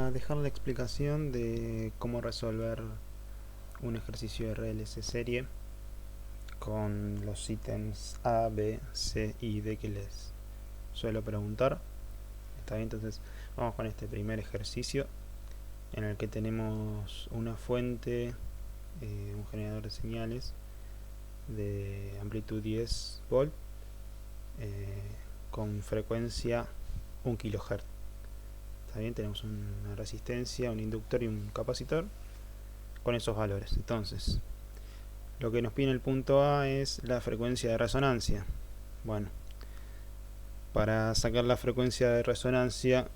a dejar la explicación de cómo resolver un ejercicio de RLC serie con los ítems A, B, C y D que les suelo preguntar. Está bien, entonces vamos con este primer ejercicio en el que tenemos una fuente, un generador de señales de amplitud 10 volt con frecuencia 1 kHz. Está bien, tenemos una resistencia, un inductor y un capacitor con esos valores. Entonces, lo que nos pide en el punto A es la frecuencia de resonancia. Bueno, para sacar la frecuencia de resonancia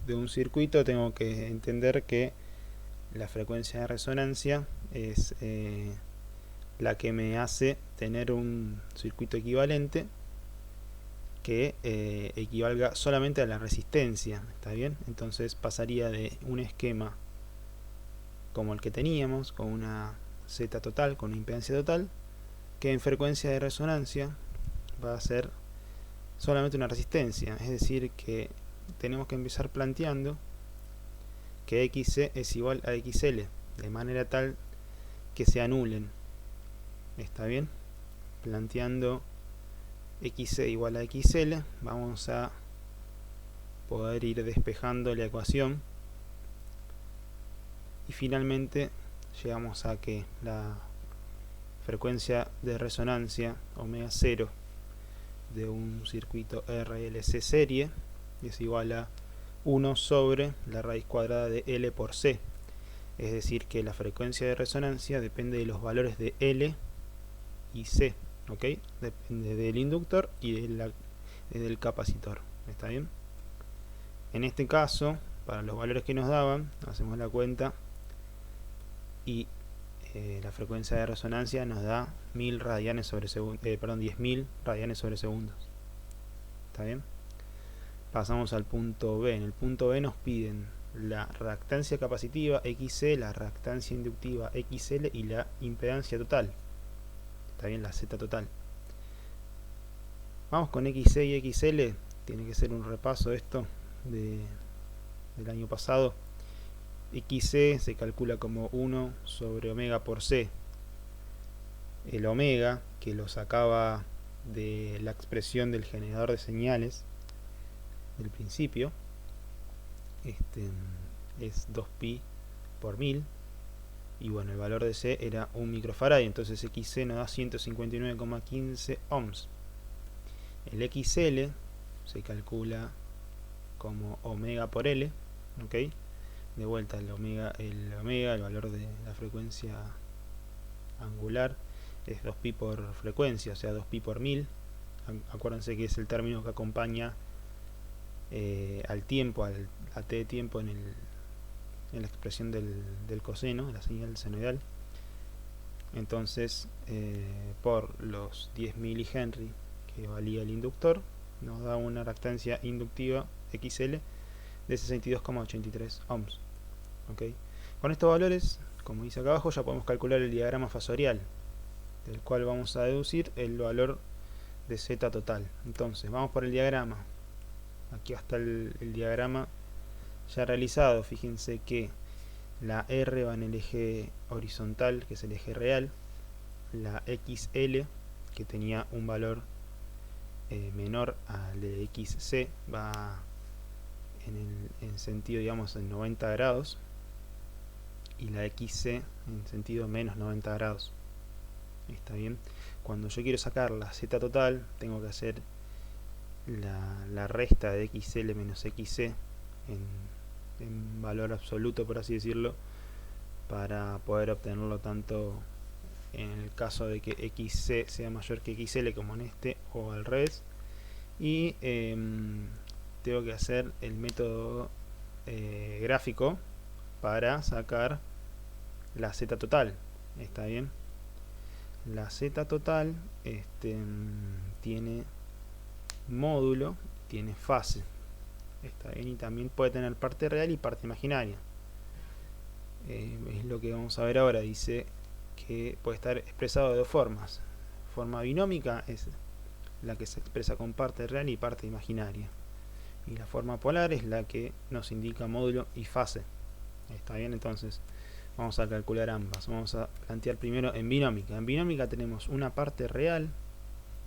de un circuito tengo que entender que la frecuencia de resonancia es la que me hace tener un circuito equivalente que equivalga solamente a la resistencia. ¿Está bien? Entonces pasaría de un esquema como el que teníamos, con una Z total, con una impedancia total, que en frecuencia de resonancia va a ser solamente una resistencia. Es decir, que tenemos que empezar planteando que XC es igual a XL, de manera tal que se anulen. ¿Está bien? Planteando XC igual a XL, vamos a poder ir despejando la ecuación y finalmente llegamos a que la frecuencia de resonancia omega 0 de un circuito RLC serie es igual a 1 sobre la raíz cuadrada de L por C. Es decir, que la frecuencia de resonancia depende de los valores de L y C. ¿Ok? Depende del inductor y del capacitor. ¿Está bien? En este caso, para los valores que nos daban, hacemos la cuenta y la frecuencia de resonancia nos da 1000 radianes sobre segundo, 10.000 radianes sobre segundos. ¿Está bien? Pasamos al punto B. En el punto B nos piden la reactancia capacitiva XC, la reactancia inductiva XL y la impedancia total. Está bien, la Z total. Vamos con XC y XL. Tiene que ser un repaso esto del año pasado. XC se calcula como 1 sobre omega por C. El omega, que lo sacaba de la expresión del generador de señales del principio, es 2pi por 1000. Y bueno, el valor de C era 1 microfarad, entonces XC nos da 159,15 ohms. El XL se calcula como omega por L, ¿ok? De vuelta el valor de la frecuencia angular es 2pi por frecuencia, o sea 2pi por 1000. Acuérdense que es el término que acompaña al tiempo, a t de tiempo en la expresión del coseno, la señal senoidal. Entonces, por los 10 milihenry que valía el inductor, nos da una reactancia inductiva XL de 62,83 ohms. ¿Okay? Con estos valores, como dice acá abajo, ya podemos calcular el diagrama fasorial, del cual vamos a deducir el valor de Z total. Entonces, vamos por el diagrama. Aquí está el diagrama ya realizado. Fíjense que la R va en el eje horizontal, que es el eje real. La XL, que tenía un valor menor al de XC, va en sentido, digamos, en 90 grados. Y la XC en sentido menos 90 grados. Está bien. Cuando yo quiero sacar la Z total, tengo que hacer la resta de XL menos XC en valor absoluto, por así decirlo, para poder obtenerlo tanto en el caso de que XC sea mayor que XL, como en este, o al revés. Y tengo que hacer el método gráfico para sacar la Z total. ¿Está bien? La Z total tiene módulo, tiene fase. Está bien, y también puede tener parte real y parte imaginaria. Es lo que vamos a ver ahora. Dice que puede estar expresado de dos formas. Forma binómica es la que se expresa con parte real y parte imaginaria. Y la forma polar es la que nos indica módulo y fase. ¿Está bien? Entonces vamos a calcular ambas. Vamos a plantear primero en binómica. En binómica tenemos una parte real,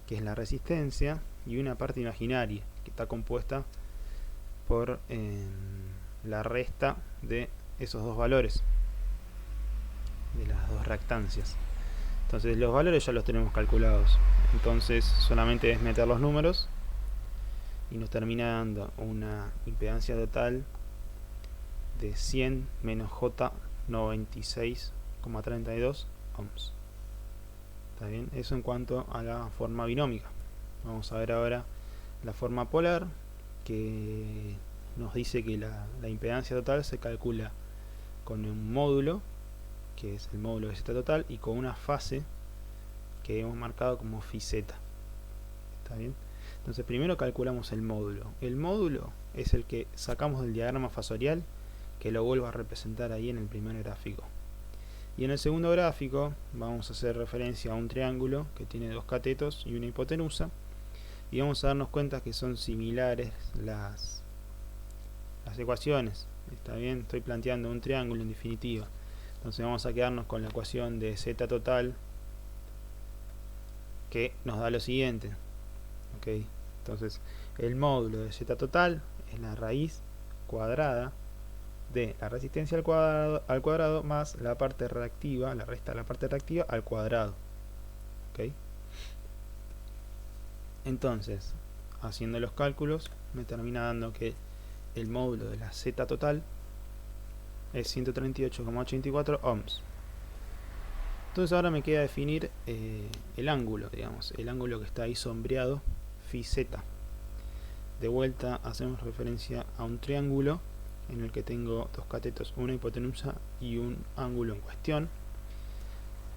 que es la resistencia, y una parte imaginaria, que está compuesta por la resta de esos dos valores, de las dos reactancias. Entonces los valores ya los tenemos calculados, entonces solamente es meter los números y nos termina dando una impedancia total de 100 menos J 96,32 ohms. ¿Está bien? Eso en cuanto a la forma binómica. Vamos a ver ahora la forma polar, que nos dice que la impedancia total se calcula con un módulo, que es el módulo de Z total, y con una fase que hemos marcado como phi z. ¿Está bien? Entonces primero calculamos el módulo. El módulo es el que sacamos del diagrama fasorial, que lo vuelvo a representar ahí en el primer gráfico. Y en el segundo gráfico vamos a hacer referencia a un triángulo que tiene dos catetos y una hipotenusa, y vamos a darnos cuenta que son similares las ecuaciones. ¿Está bien? Estoy planteando un triángulo en definitiva. Entonces vamos a quedarnos con la ecuación de Z total, que nos da lo siguiente. ¿Okay? Entonces el módulo de Z total es la raíz cuadrada de la resistencia al cuadrado más la parte reactiva, la resta de la parte reactiva al cuadrado. ¿Okay? Entonces, haciendo los cálculos, me termina dando que el módulo de la Z total es 138,84 ohms. Entonces ahora me queda definir el ángulo, digamos, el ángulo que está ahí sombreado, phi z. De vuelta hacemos referencia a un triángulo en el que tengo dos catetos, una hipotenusa y un ángulo en cuestión.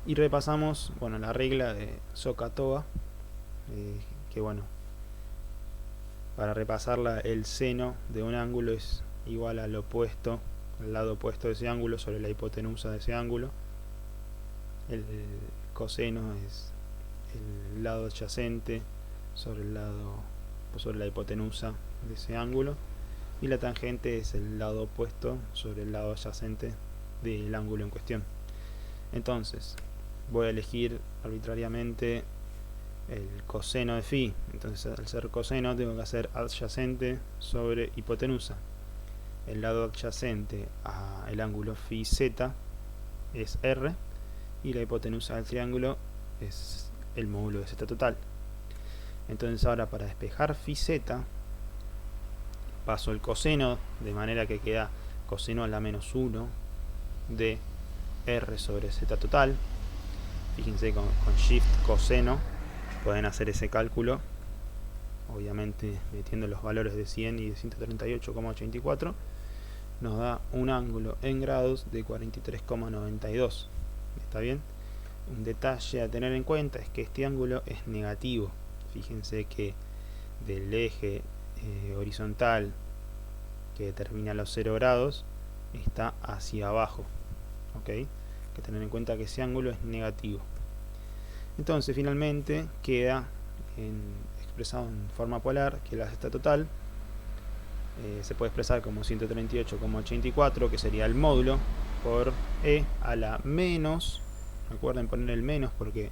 Y repasamos, bueno, la regla de SOHCAHTOA, que bueno, para repasarla, el seno de un ángulo es igual al opuesto, al lado opuesto de ese ángulo sobre la hipotenusa de ese ángulo. El coseno es el lado adyacente sobre la hipotenusa de ese ángulo, y la tangente es el lado opuesto sobre el lado adyacente del ángulo en cuestión. Entonces voy a elegir arbitrariamente el coseno de phi. Entonces al ser coseno tengo que hacer adyacente sobre hipotenusa. El lado adyacente al ángulo phi z es r, y la hipotenusa del triángulo es el módulo de Z total. Entonces ahora, para despejar phi z, paso el coseno, de manera que queda coseno a la menos 1 de r sobre Z total. Fíjense, con shift coseno pueden hacer ese cálculo, obviamente metiendo los valores de 100 y de 138,84, nos da un ángulo en grados de 43,92. ¿Está bien? Un detalle a tener en cuenta es que este ángulo es negativo. Fíjense que del eje horizontal que determina los 0 grados está hacia abajo. ¿Ok? Hay que tener en cuenta que ese ángulo es negativo. Entonces finalmente queda expresado en forma polar que la Z total se puede expresar como 138,84, que sería el módulo, por E a la menos, recuerden poner el menos porque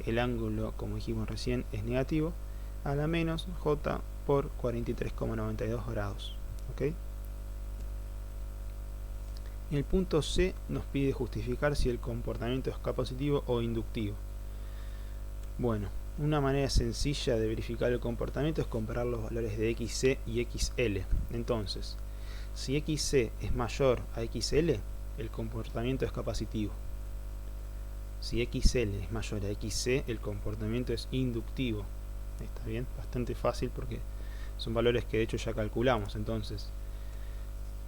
el ángulo, como dijimos recién, es negativo, a la menos J por 43,92 grados. ¿Okay? En el punto C nos pide justificar si el comportamiento es capacitiva o inductivo. Bueno, una manera sencilla de verificar el comportamiento es comparar los valores de XC y XL. Entonces, si XC es mayor a XL, el comportamiento es capacitivo. Si XL es mayor a XC, el comportamiento es inductivo. ¿Está bien? Bastante fácil porque son valores que de hecho ya calculamos. Entonces,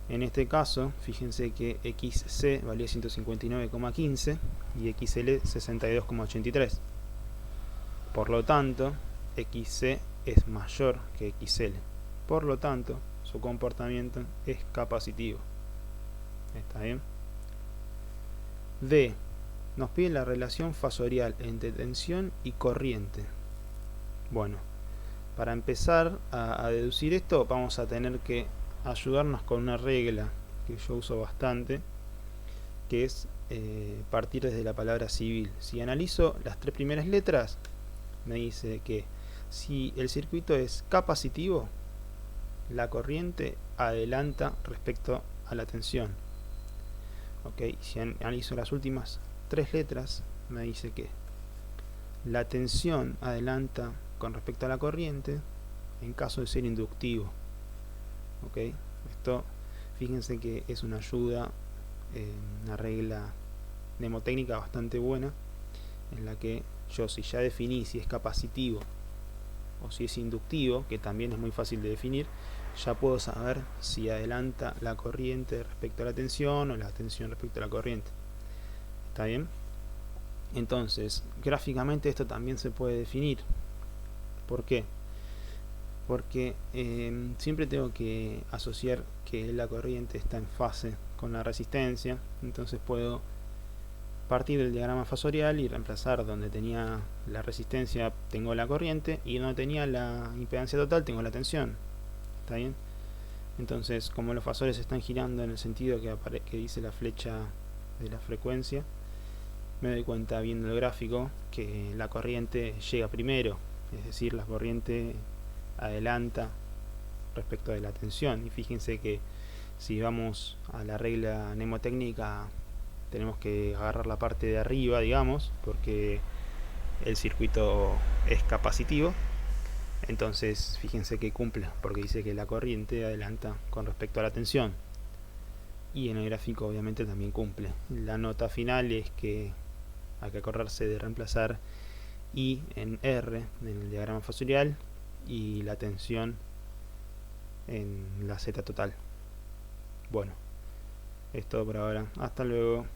en este caso, fíjense que XC valía 159,15 y XL 62,83. Por lo tanto, XC es mayor que XL. Por lo tanto, su comportamiento es capacitivo. ¿Está bien? D. Nos pide la relación fasorial entre tensión y corriente. Bueno, para empezar a deducir esto, vamos a tener que ayudarnos con una regla que yo uso bastante, que es partir desde la palabra civil. Si analizo las tres primeras letras, me dice que si el circuito es capacitivo, la corriente adelanta respecto a la tensión. Ok, si analizo las últimas tres letras, me dice que la tensión adelanta con respecto a la corriente en caso de ser inductivo. Ok, esto fíjense que es una ayuda, una regla mnemotécnica bastante buena, en la que yo, si ya definí si es capacitivo o si es inductivo, que también es muy fácil de definir, ya puedo saber si adelanta la corriente respecto a la tensión o la tensión respecto a la corriente. ¿Está bien? Entonces, gráficamente esto también se puede definir. ¿Por qué? Porque siempre tengo que asociar que la corriente está en fase con la resistencia. Entonces puedo partir del diagrama fasorial y reemplazar donde tenía la resistencia tengo la corriente, y donde tenía la impedancia total tengo la tensión. ¿Está bien? Entonces, como los fasores están girando en el sentido que dice la flecha de la frecuencia, me doy cuenta viendo el gráfico que la corriente llega primero, es decir, la corriente adelanta respecto de la tensión. Y fíjense que si vamos a la regla mnemotécnica, tenemos que agarrar la parte de arriba, digamos, porque el circuito es capacitivo. Entonces fíjense que cumple, porque dice que la corriente adelanta con respecto a la tensión, y en el gráfico obviamente también cumple. La nota final es que hay que acordarse de reemplazar I en R en el diagrama fasorial y la tensión en la Z total. Bueno, es todo por ahora. Hasta luego.